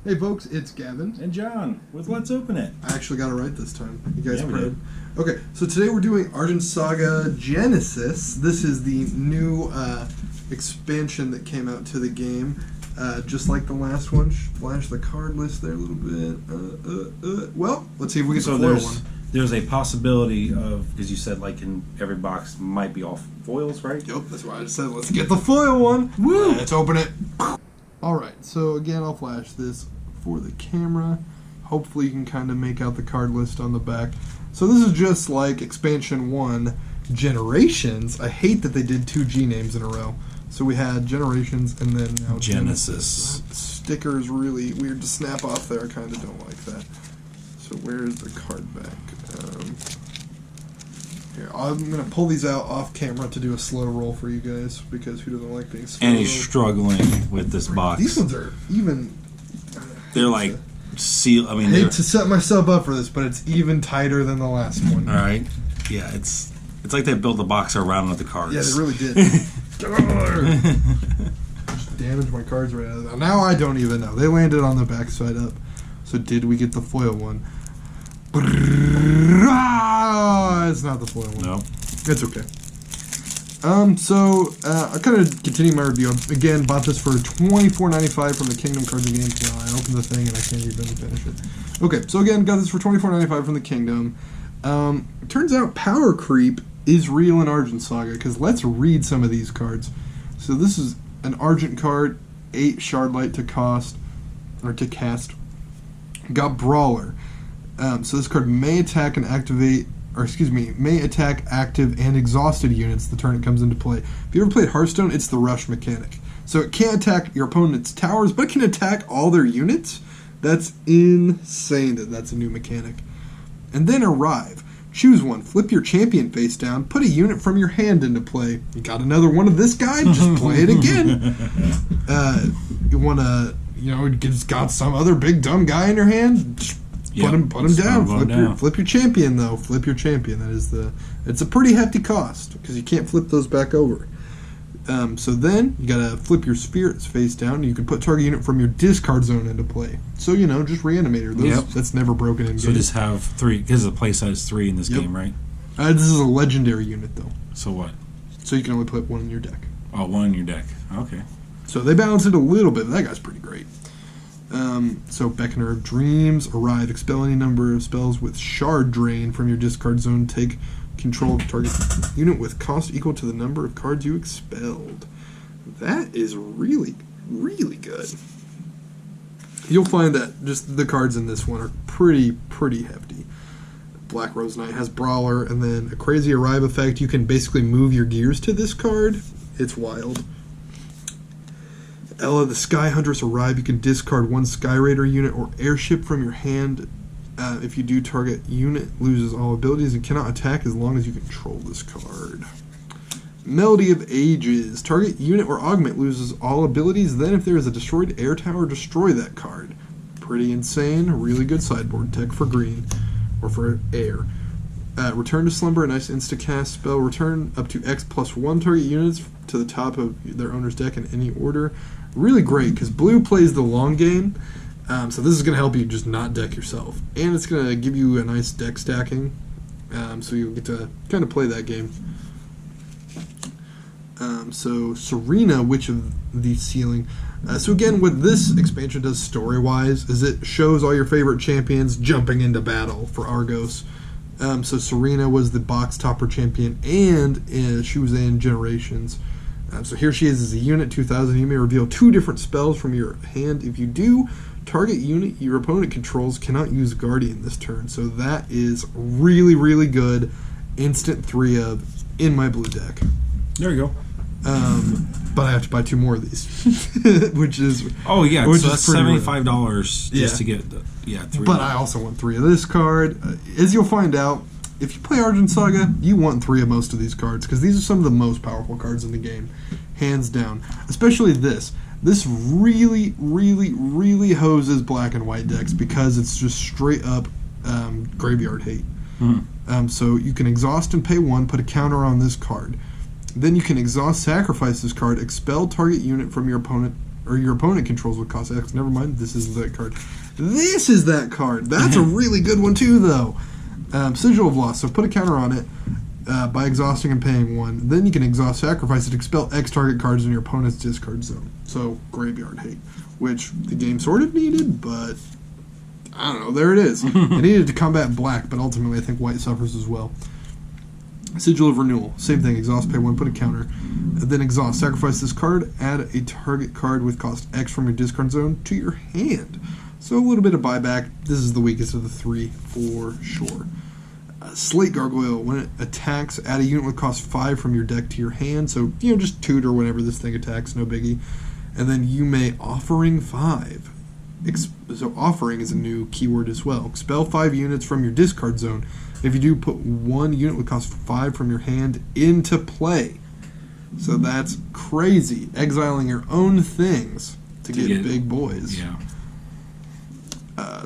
Hey folks, it's Gavin. And John, with Let's Open It. I actually got it right this time. You guys Yeah, we proud? Okay, so today we're doing Argent Saga Genesis. This is the new expansion that came out to the game. Just like the last one. Flash the card list there a little bit. Well, let's see if we get the foil one. There's a possibility of, because you said like in every box might be all foils, right? Yep, that's why I just said let's get the foil one. Woo! Let's open it. Alright, so again I'll flash this for the camera. Hopefully you can kind of make out the card list on the back. So this is just like Expansion 1 Generations. I hate that they did two G names in a row. So we had Generations and then now Genesis. The sticker is really weird to snap off there. I kind of don't like that. So where's the card back? Here, I'm going to pull these out off camera to do a slow roll for you guys, because who doesn't like being slow? And he's struggling with this box. These ones are even... They're like seal. I mean, I hate to set myself up for this, but it's even tighter than the last one. All right. Yeah, it's like they built the box around with the cards. Yeah, they really did. Just damaged my cards right out of that. Now I don't even know. They landed on the back side up. So did we get the foil one? It's not the foil one. No. It's okay. I kind of continue my review. Again, bought this for $24.95 from the Kingdom Cards and Games. Now I opened the thing and I can't even finish it. Okay, so again, got this for $24.95 from the Kingdom. It turns out power creep is real in Argent Saga, because let's read some of these cards. So this is an Argent card, 8 Shardlight to cast. Got Brawler. So this card may attack and activate, may attack active and exhausted units the turn it comes into play. If you ever played Hearthstone, it's the rush mechanic. So it can't attack your opponent's towers, but it can attack all their units. That's insane that that's a new mechanic. And then Arrive. Choose one. Flip your champion face down. Put a unit from your hand into play. You got another one of this guy? Just play it again. You want to, it's got some other big dumb guy in your hand? Just put him down. Flip your champion, though. Flip your champion. It's a pretty hefty cost, because you can't flip those back over. So then you gotta flip your spirits face down, and you can put target unit from your discard zone into play. So just Reanimator. That's never broken in game. So just have 3, because the play size 3 in this game, right? This is a legendary unit, though. So what? So you can only put one in your deck. Oh, one in your deck. Okay. So they balance it a little bit, but that guy's pretty great. So Beckoner of Dreams, Arrive, expel any number of spells with Shard Drain from your discard zone. Take control of target unit with cost equal to the number of cards you expelled. That is really, really good. You'll find that just the cards in this one are pretty hefty. Black Rose Knight has Brawler, and then a crazy Arrive effect. You can basically move your gears to this card. It's wild. Ella the Sky Huntress Arrive. You can discard one Sky Raider unit or airship from your hand. If you do, target unit loses all abilities and cannot attack as long as you control this card. Melody of Ages. Target unit or augment loses all abilities. Then if there is a destroyed air tower, destroy that card. Pretty insane. Really good sideboard tech for green. Or for air. Return to Slumber. A nice insta-cast spell. Return up to X+1 target units to the top of their owner's deck in any order. Really great, because blue plays the long game. So this is going to help you just not deck yourself. And it's going to give you a nice deck stacking. So you'll get to kind of play that game. So Serena, Witch of the Ceiling. So again, what this expansion does story-wise is it shows all your favorite champions jumping into battle for Argos. So Serena was the box topper champion, and she was in Generations. So here she is as a unit, 2000. You may reveal 2 different spells from your hand. If you do, target unit your opponent controls cannot use Guardian this turn. So that is really, really good. Instant 3 of in my blue deck. There you go. But I have to buy 2 more of these, which is so that's $75 rare. just to get 3. But I also want 3 of this card. As you'll find out, if you play Argent Saga, you want 3 of most of these cards, because these are some of the most powerful cards in the game, hands down. Especially this. This really, really, really hoses black and white decks, because it's just straight up graveyard hate. So you can exhaust and pay 1, put a counter on this card. Then you can exhaust, sacrifice this card, expel target unit from your opponent or your opponent controls would cost X. Never mind, this isn't that card. This is that card. That's a really good one too, though. Sigil of Loss. So put a counter on it by exhausting and paying 1. Then you can exhaust, sacrifice it, expel X target cards in your opponent's discard zone. So Graveyard Hate, which the game sort of needed, but I don't know. There it is. It needed to combat black, but ultimately I think white suffers as well. Sigil of Renewal. Same thing. Exhaust, pay 1, put a counter. And then exhaust. Sacrifice this card. Add a target card with cost X from your discard zone to your hand. So a little bit of buyback. This is the weakest of the 3 for sure. Slate Gargoyle. When it attacks, add a unit with cost 5 from your deck to your hand. So, just tutor whenever this thing attacks. No biggie. And then you may Offering 5. So Offering is a new keyword as well. Expel 5 units from your discard zone. If you do, put 1 unit with cost 5 from your hand into play. So that's crazy. Exiling your own things to get big boys. Yeah.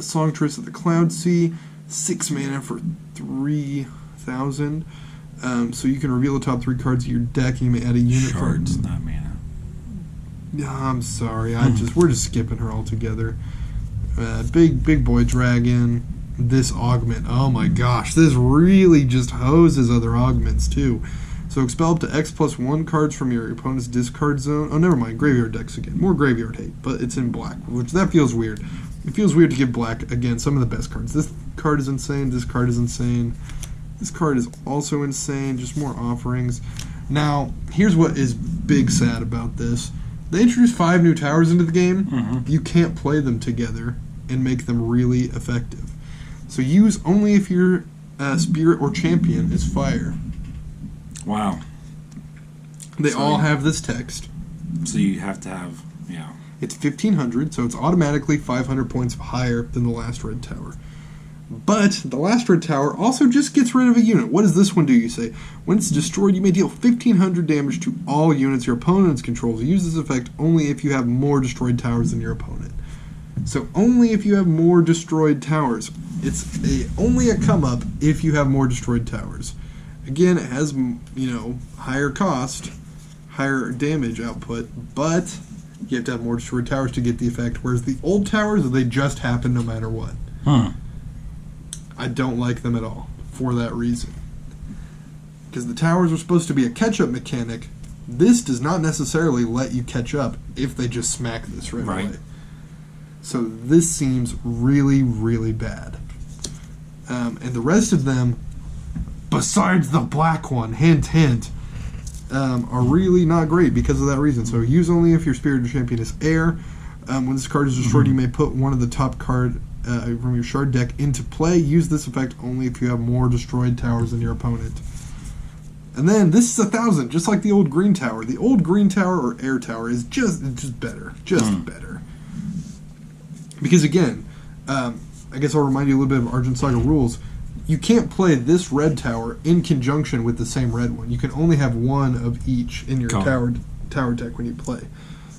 Songstress of the Cloud Sea. 6 mana for 3,000. So you can reveal the top 3 cards of your deck. You may add a unit Shards, not mana. Yeah, I'm sorry. We're just skipping her altogether. Big boy dragon. This augment. Oh my gosh, this really just hoses other augments too. So expel up to X plus 1 cards from your opponent's discard zone. Oh, never mind. Graveyard decks again. More Graveyard Hate, but it's in black, which that feels weird. It feels weird to give black, again, some of the best cards. This card is insane. This card is insane. This card is also insane. Just more offerings. Now, here's what is big sad about this. They introduced 5 new towers into the game. Mm-hmm. You can't play them together and make them really effective. So use only if your spirit or champion is fire. Wow. They all have this text. So you have to have, yeah. It's 1,500, so it's automatically 500 points higher than the last red tower. But the last red tower also just gets rid of a unit. What does this one do, you say? When it's destroyed, you may deal 1,500 damage to all units your opponent controls. Use this effect only if you have more destroyed towers than your opponent. So only if you have more destroyed towers. It's only a come up if you have more destroyed towers. Again, it has, higher cost, higher damage output, but you have to have more destroyed towers to get the effect. Whereas the old towers, they just happen no matter what. I don't like them at all for that reason. Because the towers are supposed to be a catch-up mechanic. This does not necessarily let you catch up if they just smack this right away. So this seems really, really bad. And the rest of them, besides the black one, hint, hint, are really not great because of that reason. So use only if your spirit or champion is air. When this card is destroyed, you may put one of the top card from your shard deck into play. Use this effect only if you have more destroyed towers than your opponent. And then this is 1,000, just like the old green tower. The old green tower or air tower is just better, better. Because again, I guess I'll remind you a little bit of Argent Saga rules. You can't play this red tower in conjunction with the same red one. You can only have one of each in your tower deck when you play.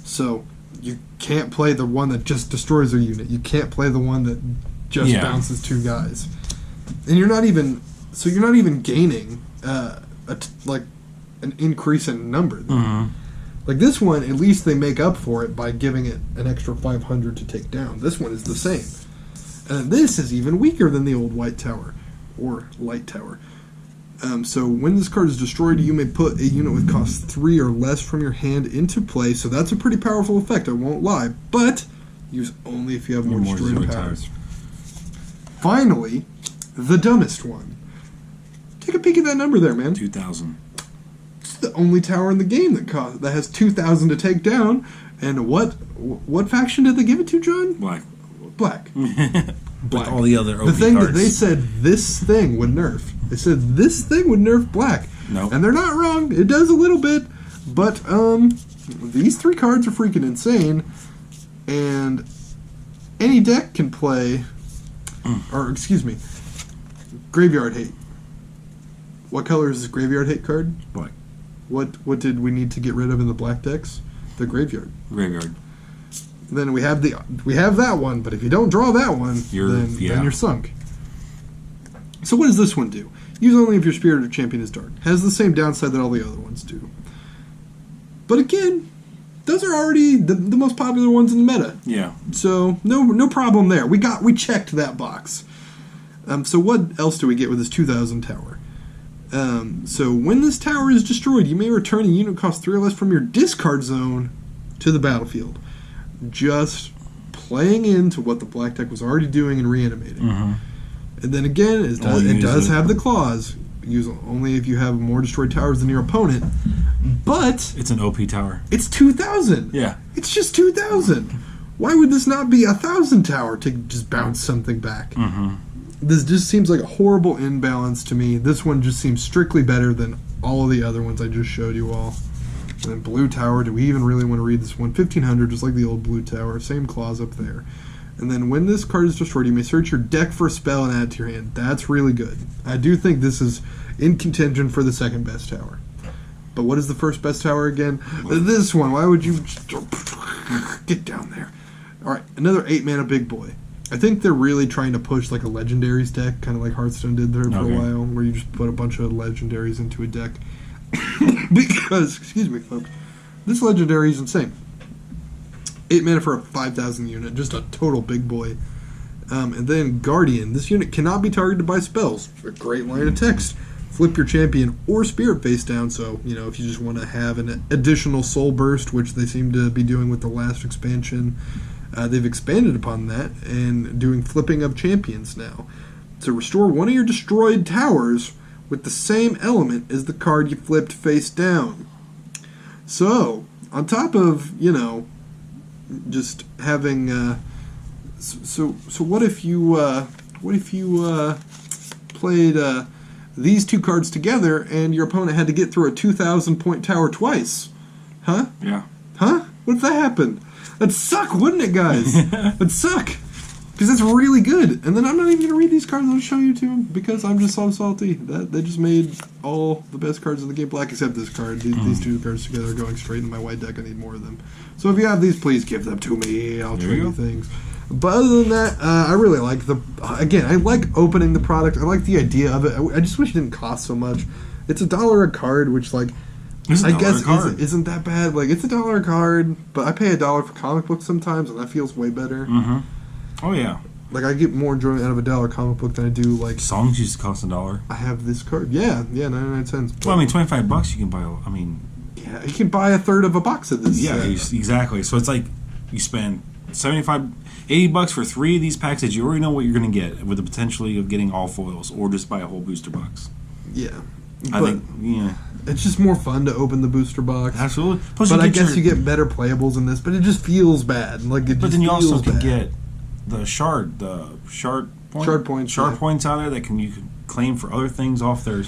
So you can't play the one that just destroys a unit. You can't play the one that just bounces 2 guys. And you're not even gaining an increase in number. Like this one, at least they make up for it by giving it an extra 500 to take down. This one is the same. And this is even weaker than the old white tower, or light tower. So when this card is destroyed, you may put a unit with cost 3 or less from your hand into play. So that's a pretty powerful effect, I won't lie. But use only if you have more destroyed towers. Finally, the dumbest one. Take a peek at that number there, man. 2,000. It's the only tower in the game that has 2,000 to take down. And what faction did they give it to, John? Black. Black. Black. All the other OP the thing cards. That they said this thing would nerf. They said this thing would nerf black. Nope. And they're not wrong. It does a little bit. But these 3 cards are freaking insane. And any deck can play... Or, excuse me. Graveyard Hate. What color is this Graveyard Hate card? Black. What did we need to get rid of in the black decks? The Graveyard. Graveyard. Then we have that one, but if you don't draw that one, then you're sunk. So what does this one do? Use only if your spirit or champion is dark. Has the same downside that all the other ones do. But again, those are already the most popular ones in the meta. Yeah. So no problem there. We checked that box. So what else do we get with this 2,000 tower? So when this tower is destroyed, you may return a unit cost 3 or less from your discard zone to the battlefield. Just playing into what the black deck was already doing and reanimating. Mm-hmm. And then again, it does have the clause. Use only if you have more destroyed towers than your opponent. But it's an OP tower. It's 2,000. Yeah. It's just 2,000. Why would this not be 1,000 tower to just bounce something back? Mm-hmm. This just seems like a horrible imbalance to me. This one just seems strictly better than all of the other ones I just showed you all. And then blue tower, do we even really want to read this one? 1,500, just like the old blue tower. Same clause up there. And then when this card is destroyed, you may search your deck for a spell and add it to your hand. That's really good. I do think this is in contention for the second best tower. But what is the first best tower again? This one. Why would you... Get down there. Alright, another 8 mana big boy. I think they're really trying to push like a legendaries deck, kind of like Hearthstone did there for a while, where you just put a bunch of legendaries into a deck. Because, excuse me folks, this legendary is insane. 8 mana for a 5,000 unit, just a total big boy. And then Guardian. This unit cannot be targeted by spells. A great line of text. Flip your champion or spirit face down, so, if you just want to have an additional soul burst, which they seem to be doing with the last expansion, they've expanded upon that and doing flipping of champions now. To restore one of your destroyed towers with the same element as the card you flipped face down. So, on top of, just having so what if you played these two cards together and your opponent had to get through a 2,000 point tower twice? Huh? Yeah. What if that happened? That'd suck, wouldn't it, guys? That'd suck. Because that's really good. And then I'm not even going to read these cards. I'll show you to them because I'm just so salty. They just made all the best cards in the game black except this card. These two cards together are going straight into my white deck. I need more of them. So if you have these, please give them to me. I'll trade you things. But other than that, I really like I like opening the product. I like the idea of it. I just wish it didn't cost so much. It's $1 a card, which, I guess isn't that bad. It's $1 a card, but I pay $1 for comic books sometimes, and that feels way better. Mm-hmm. Oh, yeah. I get more enjoyment out of $1 comic book than I do, songs used to cost $1. I have this card. Yeah, 99 cents. Well, $25 you can buy, yeah, you can buy a third of a box of this. Yeah, exactly. So it's you spend $80 for 3 of these packs that you already know what you're going to get, with the potential of getting all foils, or just buy a whole booster box. Yeah. I think, it's just more fun to open the booster box. Absolutely. Plus but I guess you get better playables in this, but it just feels bad. But then you also can get the shard points out there that you can claim for other things off there.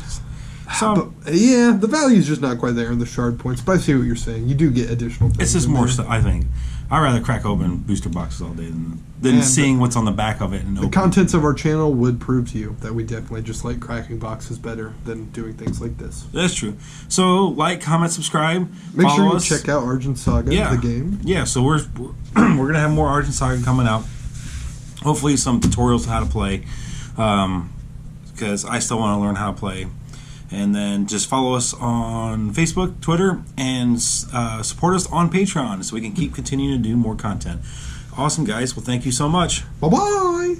The value is just not quite there in the shard points. But I see what you're saying. You do get additional things. It's just more stuff, I think. I'd rather crack open booster boxes all day than seeing what's on the back of it. And the contents of our channel would prove to you that we definitely just like cracking boxes better than doing things like this. That's true. So, comment, subscribe. Make sure you check out Argent Saga, the game. Yeah, so we're going to have more Argent Saga coming out. Hopefully some tutorials on how to play, because I still want to learn how to play. And then just follow us on Facebook, Twitter, and support us on Patreon so we can keep continuing to do more content. Awesome, guys. Well, thank you so much. Bye-bye.